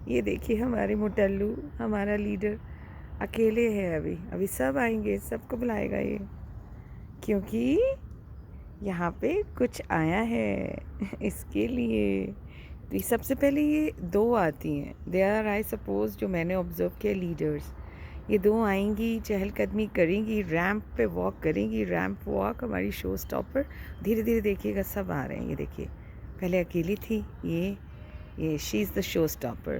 ये देखिए हमारे मोटल्लू, हमारा लीडर अकेले है। अभी अभी सब आएंगे, सबको बुलाएगा ये, क्योंकि यहाँ पे कुछ आया है इसके लिए। तो ये सबसे पहले ये दो आती हैं, दे आर आई सपोज, जो मैंने ऑब्जर्व किया लीडर्स। ये दो आएंगी, चहलकदमी करेंगी, रैंप पे वॉक करेंगी, रैंप वॉक हमारी शो स्टॉपर। धीरे धीरे देखिएगा सब आ रहे हैं। ये देखिए पहले अकेली थी ये she is the show stopper.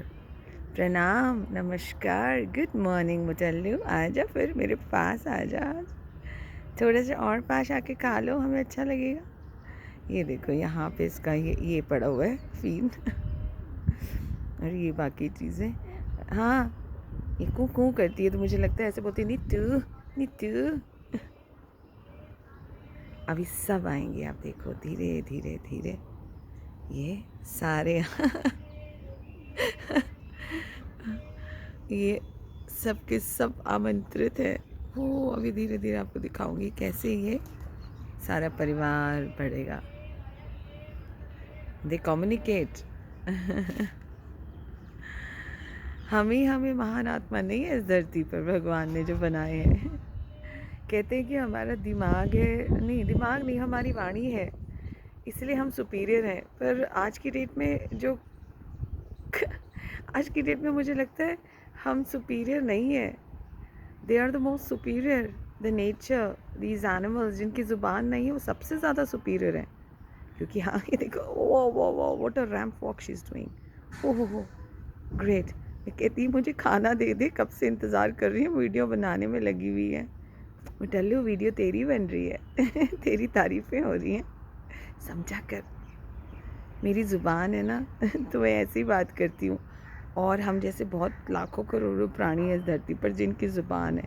प्रणाम, नमस्कार, गुड मॉर्निंग मुटल्लू, आजा फिर मेरे पास आजा, थोड़ा सा और पास आके खा लो, हमें अच्छा लगेगा। ये देखो यहाँ पे इसका ये पड़ा हुआ है फीड और ये बाकी चीज़ें। हाँ, ये कू कू करती है तो मुझे लगता है ऐसे बोलती है नीतू नीतू। अभी सब आएंगे, आप देखो धीरे धीरे धीरे ये सारे ये सब के सब आमंत्रित है। वो अभी धीरे धीरे आपको दिखाऊंगी कैसे ये सारा परिवार बढ़ेगा। दे कम्युनिकेट हमें महान आत्मा नहीं है इस धरती पर, भगवान ने जो बनाए हैं। कहते हैं कि हमारा दिमाग है, नहीं दिमाग नहीं, हमारी वाणी है, इसलिए हम सुपीरियर हैं। पर आज की डेट में जो आज की डेट में मुझे लगता है हम सुपीरियर नहीं है। They are the most superior, the nature, these animals जिनकी ज़ुबान नहीं है वो सबसे ज़्यादा सुपीरियर हैं। क्योंकि हाँ ये देखो, वो what a ramp walk she is doing, ओहो ग्रेट। मैं कहती मुझे खाना दे दे, कब से इंतज़ार कर रही है, वीडियो बनाने में लगी हुई है। मुटल्लू वीडियो तेरी बन रही है तेरी तारीफ़ें हो रही हैं, समझा कर। मेरी ज़ुबान है ना तो मैं ऐसी बात करती हूँ। और हम जैसे बहुत लाखों करोड़ों प्राणी है इस धरती पर जिनकी ज़ुबान है।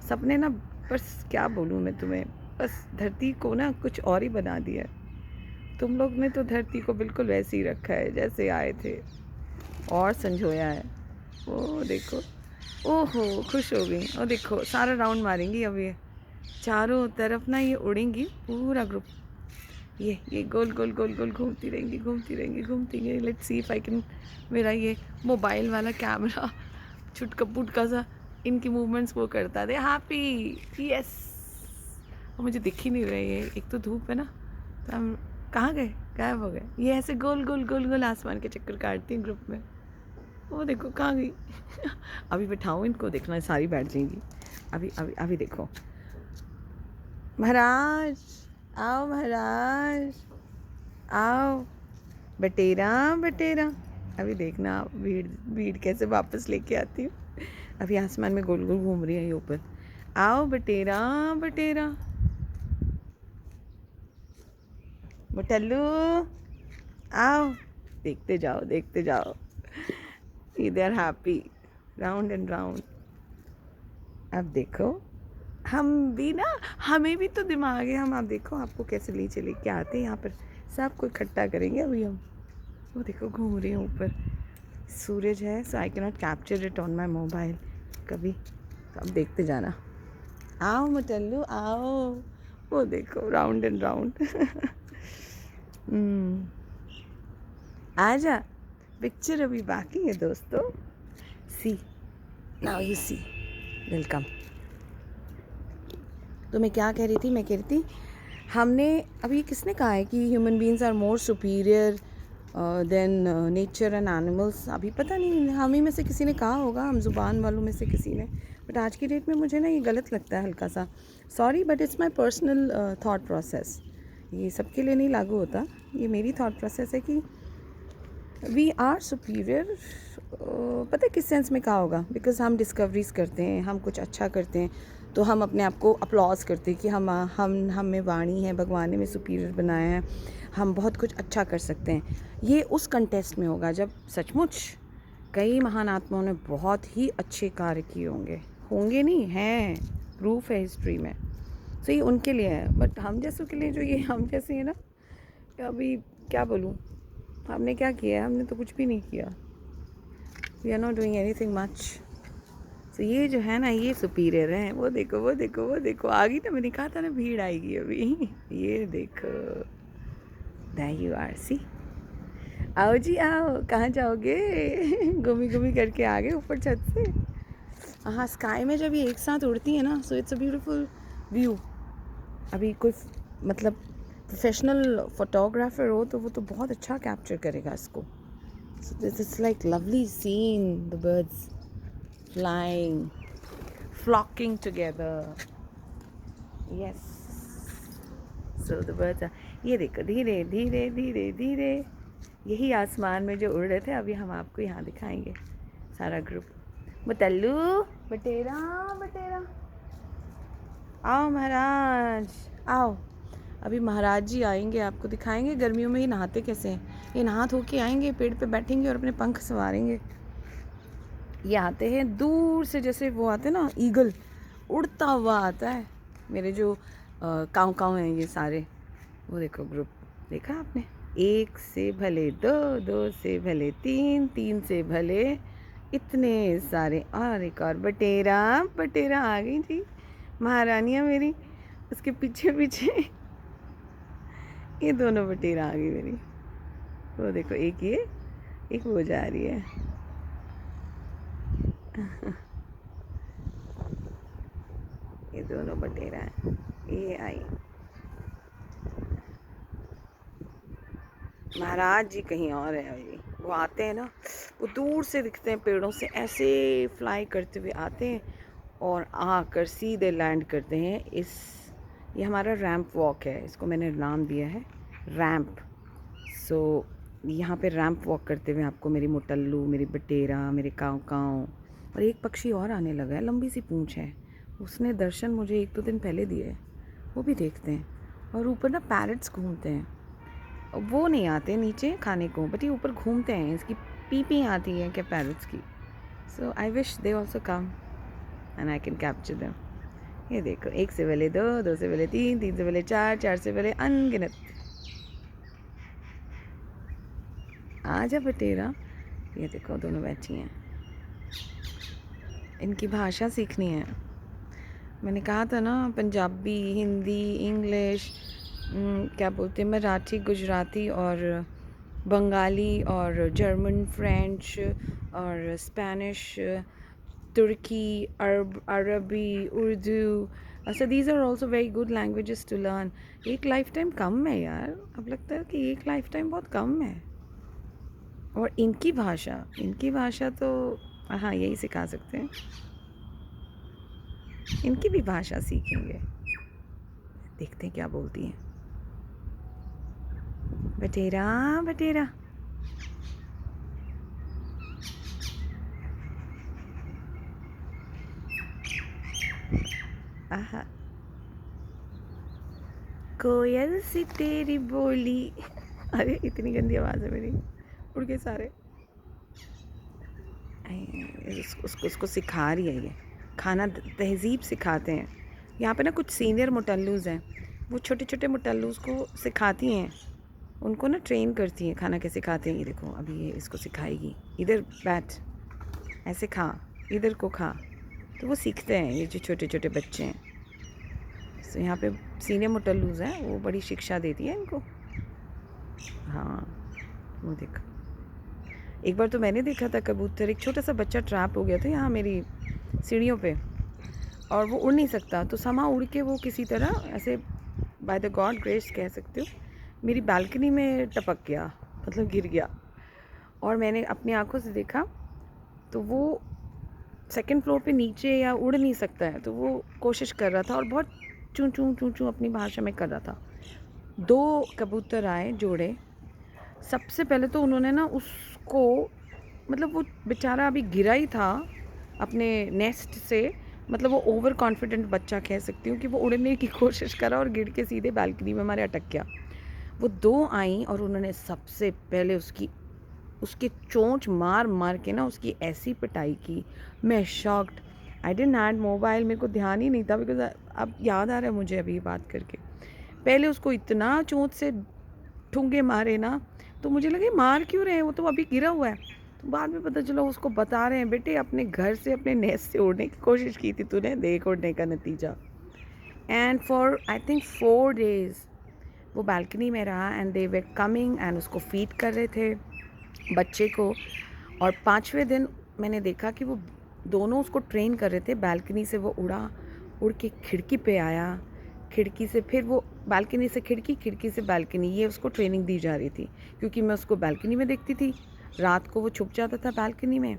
सबने ना, बस क्या बोलूँ मैं तुम्हें, बस धरती को ना कुछ और ही बना दिया है। तुम लोग ने तो धरती को बिल्कुल वैसे ही रखा है जैसे आए थे, और संजोया है। वो देखो, ओहो खुश हो गई। और देखो सारा राउंड मारेंगी अब ये, चारों तरफ ना ये उड़ेंगी पूरा ग्रुप। ये गोल गोल गोल गोल घूमती रहेंगी, घूमती रहेंगी, घूमती रहेंगी। Let's see if I can, मेरा ये मोबाइल वाला कैमरा छुटका पुटका सा इनकी मूवमेंट्स वो करता दे। Happy, yes. मुझे दिख ही नहीं रही है, एक तो धूप है ना, तो हम कहाँ गए, गायब हो गए। ये ऐसे गोल गोल गोल गोल आसमान के चक्कर काटती हैं ग्रुप में। वो देखो कहाँ गई अभी बैठाऊँ इनको, देखना सारी बैठ जाएंगी। अभी अभी अभी देखो, महाराज आओ, महाराज आओ, बटेरा बटेरा। अभी देखना भीड़ भीड़ कैसे वापस लेके आती हूँ। अभी आसमान में गोल गोल घूम रही है ये ऊपर। आओ बटेरा बटेरा, मुटल्लू आओ, देखते जाओ देखते जाओ। They are happy, round and round. अब देखो हम भी ना, हमें भी तो दिमाग है। हम आप देखो आपको कैसे ले चले के आते हैं यहाँ पर, सबको इकट्ठा करेंगे अभी हम। वो देखो घूम रही हूँ ऊपर, सूरज है so I can not capture it on my mobile कभी, तो अब देखते जाना। आओ मुटल्लू आओ, वो देखो राउंड एंड राउंड आजा, पिक्चर अभी बाकी है दोस्तों। सी नाउ यू सी, वेलकम। तो मैं क्या कह रही थी, मैं कह रही थी हमने अभी किसने कहा है कि human beings are more superior than nature and animals. अभी पता नहीं, हम ही में से किसी ने कहा होगा, हम ज़ुबान वालों में से किसी ने। बट आज की डेट में मुझे ना ये गलत लगता है हल्का सा, sorry but it's my personal thought process. ये सबके लिए नहीं लागू होता, ये मेरी थाट प्रोसेस है कि वी आर सुपीरियर। पता है किस सेंस में कहा होगा, बिकॉज हम डिस्कवरीज करते हैं, हम कुछ अच्छा करते हैं, तो हम अपने आप को अपलॉज करते हैं कि हम में वाणी है, भगवान ने हमें सुपीरियर बनाया है, हम बहुत कुछ अच्छा कर सकते हैं। ये उस कंटेस्ट में होगा जब सचमुच कई महान आत्माओं ने बहुत ही अच्छे कार्य किए होंगे नहीं हैं, प्रूफ है हिस्ट्री में। तो ये उनके लिए है। बट हम जैसों के लिए, जो ये हम जैसे हैं ना, अभी क्या बोलूँ, हमने क्या किया है, हमने तो कुछ भी नहीं किया। We are not doing anything much. तो ये जो है ना, ये सुपीरियर है। वो देखो वो देखो वो देखो, आ गई ना, मैंने कहा था ना भीड़ आएगी अभी ये देखो, दैट यू आर सी। आओ जी आओ, कहाँ जाओगे? घूमी घूमी करके आ गए ऊपर छत से। हाँ, स्काई में जब ये एक साथ उड़ती है ना, so it's a beautiful view. अभी कोई मतलब प्रोफेशनल फोटोग्राफर हो तो वो तो बहुत अच्छा कैप्चर करेगा इसको। So this is like lovely seen the birds flying, flocking together. Yes, so the birds, ये देखो धीरे धीरे धीरे धीरे, यही आसमान में जो उड़ रहे थे अभी हम आपको यहाँ दिखाएंगे सारा ग्रुप। बतल्लू, बटेरा बटेरा, आओ महाराज आओ। अभी महाराज जी आएंगे, आपको दिखाएंगे गर्मियों में ये नहाते कैसे हैं। ये नहा धो के आएंगे, पेड़ पे बैठेंगे और अपने पंख संवारेंगे। ये आते हैं दूर से, जैसे वो आते हैं ना ईगल, उड़ता हुआ आता है। मेरे जो काऊ काऊ हैं ये सारे, वो देखो ग्रुप, देखा आपने? एक से भले दो, दो से भले तीन, तीन से भले इतने सारे। और एक और बटेरा, बटेरा आ गई जी महारानियाँ मेरी, उसके पीछे पीछे ये दोनों बटेरा आ गई मेरी। वो देखो, एक ये, एक वो जा रही है। ये दोनों बटेरा हैं, ये आई। महाराज जी कहीं और है अभी, वो आते हैं ना, वो दूर से दिखते हैं पेड़ों से, ऐसे फ्लाई करते हुए आते हैं और आकर सीधे लैंड करते हैं इस, ये हमारा रैंप वॉक है, इसको मैंने नाम दिया है रैंप। सो यहाँ पे रैंप वॉक करते हुए आपको मेरी मोटल्लू, मेरी बटेरा, मेरे काऊ काऊ, और एक पक्षी और आने लगा है, लंबी सी पूंछ है, उसने दर्शन मुझे 1-2 दिन पहले दिए है, वो भी देखते हैं। और ऊपर ना पैरट्स घूमते हैं, वो नहीं आते नीचे खाने को, बट ये ऊपर घूमते हैं, इसकी पी आती है क्या पैरट्स की। So I wish they also come and I can capture them. ये देखो, एक से पहले दो, दो से पहले तीन, तीन से पहले चार, चार से पहले अनगिनत। आजा बटेरा, ये देखो दोनों बैठी हैं, इनकी भाषा सीखनी है। मैंने कहा था ना, पंजाबी, हिंदी, इंग्लिश, क्या बोलते हैं, मराठी, गुजराती और बंगाली और जर्मन, फ्रेंच और स्पेनिश, तुर्की, अरबी, उर्दू। अच्छा, these are also very good languages to learn. एक लाइफ टाइम कम है यार, अब लगता है कि एक लाइफ टाइम बहुत कम है। और इनकी भाषा तो हाँ, यही सिखा सकते हैं, इनकी भी भाषा सीखेंगे, देखते हैं क्या बोलती हैं। बटेरा बटेरा, आहा, कोयल सी तेरी बोली। अरे इतनी गंदी आवाज़ है मेरी, उड़ गए सारे। उसको सिखा रही है, ये खाना तहजीब सिखाते हैं। यहाँ पे ना कुछ सीनियर मोटल्लूज़ हैं, वो छोटे छोटे मोटल्लूज़ को सिखाती हैं, उनको ना ट्रेन करती हैं खाना कैसे खाते हैं। ये देखो, अभी ये इसको सिखाएगी, इधर बैठ, ऐसे खा, इधर को खा, तो वो सीखते हैं ये जो छोटे छोटे बच्चे हैं। तो यहाँ पे सीनियर मोटल्लूज़ हैं, वो बड़ी शिक्षा देती है इनको। हाँ, वो देखो, एक बार तो मैंने देखा था कबूतर, एक छोटा सा बच्चा ट्रैप हो गया था यहाँ मेरी सीढ़ियों पे, और वो उड़ नहीं सकता, तो समा उड़ के वो किसी तरह ऐसे बाय द गॉड ग्रेस कह सकते हो, मेरी बालकनी में टपक गया, मतलब गिर गया। और मैंने अपनी आंखों से देखा, तो वो सेकंड फ्लोर पे नीचे या उड़ नहीं सकता है, तो वो कोशिश कर रहा था और बहुत चूं चूं चूं चूं अपनी भाषा में कर रहा था। 2 कबूतर आए जोड़े, सबसे पहले तो उन्होंने ना उसको, मतलब वो बेचारा अभी गिरा ही था अपने नेस्ट से, मतलब वो ओवर कॉन्फिडेंट बच्चा कह सकती हूँ कि वो उड़ने की कोशिश करा और गिर के सीधे बालकनी में हमारे अटक गया। वो 2 आई और उन्होंने सबसे पहले उसकी चोंच मार मार के ना उसकी ऐसी पिटाई की, मैं shocked. I didn't had mobile, मेरे को ध्यान ही नहीं था, बिकॉज अब याद आ रहा है मुझे अभी बात करके। पहले उसको इतना चोंच से ठुंगे मारे ना, तो मुझे लगे मार क्यों रहे हैं, वो तो अभी गिरा हुआ है। तो बाद में पता चला उसको बता रहे हैं, बेटे अपने घर से, अपने नेस्ट से उड़ने की कोशिश की थी तूने, देख उड़ने का नतीजा। And for I think 4 days वो बालकनी में रहा, and they were coming and उसको फीड कर रहे थे। बच्चे को। और 5वें दिन मैंने देखा कि वो दोनों उसको ट्रेन कर रहे थे। बालकनी से वो उड़ के खिड़की पे आया, खिड़की से फिर वो बालकनी से खिड़की, खिड़की से बालकनी, ये उसको ट्रेनिंग दी जा रही थी। क्योंकि मैं उसको बालकनी में देखती थी, रात को वो छुप जाता था बालकनी में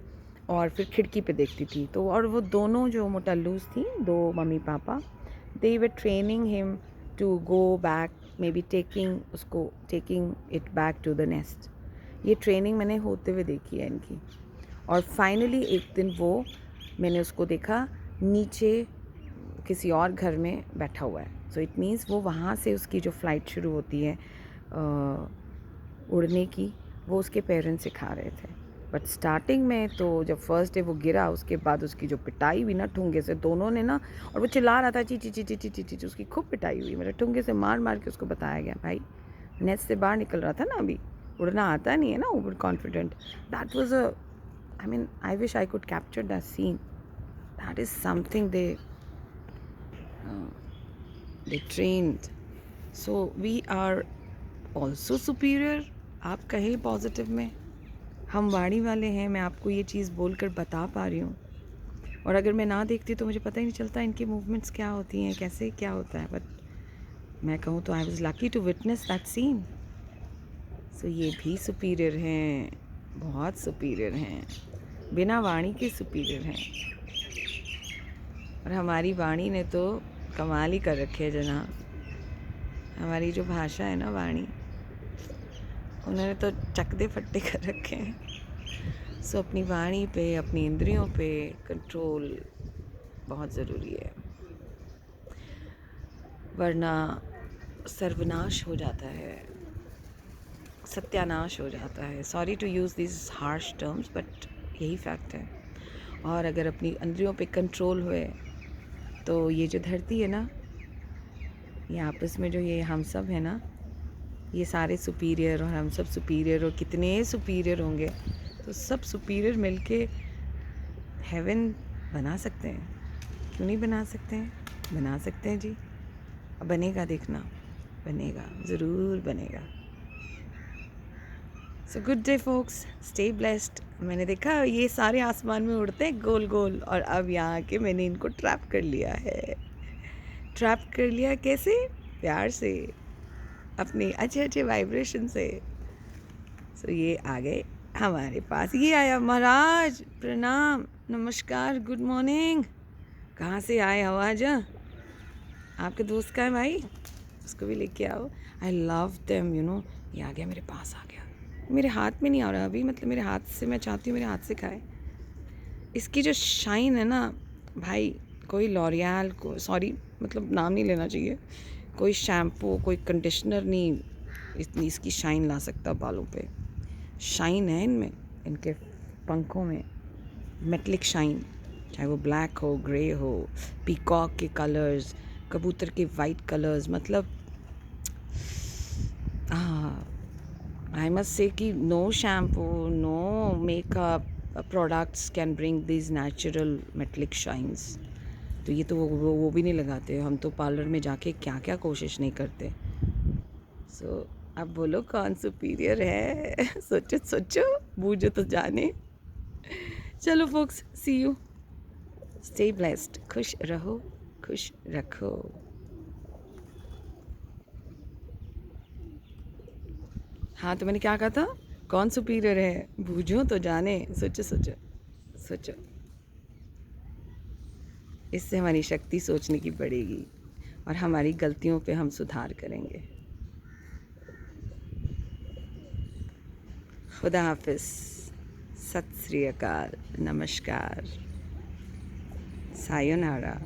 और फिर खिड़की पे देखती थी। तो और वो दोनों जो मोटल्लूस थी, 2 mummy papa, they were training him to go back, maybe taking it back to the nest. ये ट्रेनिंग मैंने होते हुए देखी है इनकी। और फाइनली एक दिन मैंने उसको देखा नीचे किसी और घर में बैठा हुआ है। सो इट मीन्स वो वहाँ से उसकी जो फ़्लाइट शुरू होती है उड़ने की, वो उसके पेरेंट्स सिखा रहे थे। बट स्टार्टिंग में तो जब फर्स्ट डे वो गिरा, उसके बाद उसकी जो पिटाई हुई ना ठुंगे से, दोनों ने ना, और वो चिल्ला रहा था ची ची ची ची ची ची ची ची, उसकी खूब पिटाई हुई। मेरे ठुंगे से मार मार के उसको बताया गया, भाई नेस्ट से बाहर निकल रहा था ना, अभी उड़ना आता नहीं है ना, over confident. That was a, I mean, I wish I could capture that scene. That is something they trained. So we are also superior. आप कहें पॉजिटिव में, हम वाणी वाले हैं। मैं आपको ये चीज़ बोलकर बता पा रही हूँ, और अगर मैं ना देखती तो मुझे पता ही नहीं चलता इनकी मूवमेंट्स क्या होती हैं, कैसे क्या होता है। बट मैं कहूँ तो I was lucky to witness that scene. So ये भी सुपीरियर हैं, बहुत सुपीरियर हैं, बिना वाणी के सुपीरियर हैं। और हमारी वाणी ने तो कमाल ही कर रखे है जनाब। हमारी जो भाषा है ना वाणी, उन्होंने तो चकदे फट्टे कर रखे हैं। सो अपनी वाणी पे, अपनी इंद्रियों पे कंट्रोल बहुत ज़रूरी है, वरना सर्वनाश हो जाता है, सत्यानाश हो जाता है। Sorry to use this harsh terms, but यही फैक्ट है। और अगर अपनी इंद्रियों पे कंट्रोल हुए तो ये जो धरती है ना, ये आपस में जो ये हम सब है ना, ये सारे सुपीरियर और हम सब सुपीरियर, और कितने सुपीरियर होंगे, तो सब सुपीरियर मिलके हेवन बना सकते हैं। क्यों नहीं बना सकते हैं? बना सकते हैं जी। अब बनेगा, देखना, बनेगा, ज़रूर बनेगा। So good day folks, stay blessed. मैंने देखा ये सारे आसमान में उड़ते हैं गोल गोल, और अब यहाँ के मैंने इनको ट्रैप कर लिया है। ट्रैप कर लिया कैसे? प्यार से, अपने अच्छे अच्छे वाइब्रेशन से। सो ये आ गए हमारे पास। ये आया महाराज, प्रणाम, नमस्कार, गुड मॉर्निंग। कहाँ से आए आवाज? आपके दोस्त का है भाई, उसको भी लेके आओ। I love them, you know. ये आ गया, मेरे पास आ गया। मेरे हाथ में नहीं आ रहा अभी, मतलब मेरे हाथ से, मैं चाहती हूँ मेरे हाथ से खाए। इसकी जो शाइन है ना भाई, कोई लॉरियल को, सॉरी मतलब नाम नहीं लेना चाहिए, कोई शैम्पू, कोई कंडीशनर नहीं इतनी इसकी शाइन ला सकता बालों पे। शाइन है इनमें, इनके पंखों में मेटलिक शाइन, चाहे वो ब्लैक हो, ग्रे हो, पीकॉक के कलर्स, कबूतर के वाइट कलर्स, मतलब आई मस्ट से कि no shampoo, no makeup products can bring this natural metallic shines. तो ये तो वो भी नहीं लगाते। हम तो पार्लर में जाके क्या क्या कोशिश नहीं करते। सो अब बोलो कौन सुपीरियर है? सोचो सोचो, बूझो तो जाने। चलो folks, see you, stay blessed, खुश रहो, खुश रखो। हाँ, तो मैंने क्या कहा था? कौन सुपीरियर है? बूझो तो जाने। सोचो सोचो सोचो। इससे हमारी शक्ति सोचने की बढ़ेगी, और हमारी गलतियों पे हम सुधार करेंगे। खुदा हाफिज, सत श्री अकाल, नमस्कार, सायोनारा।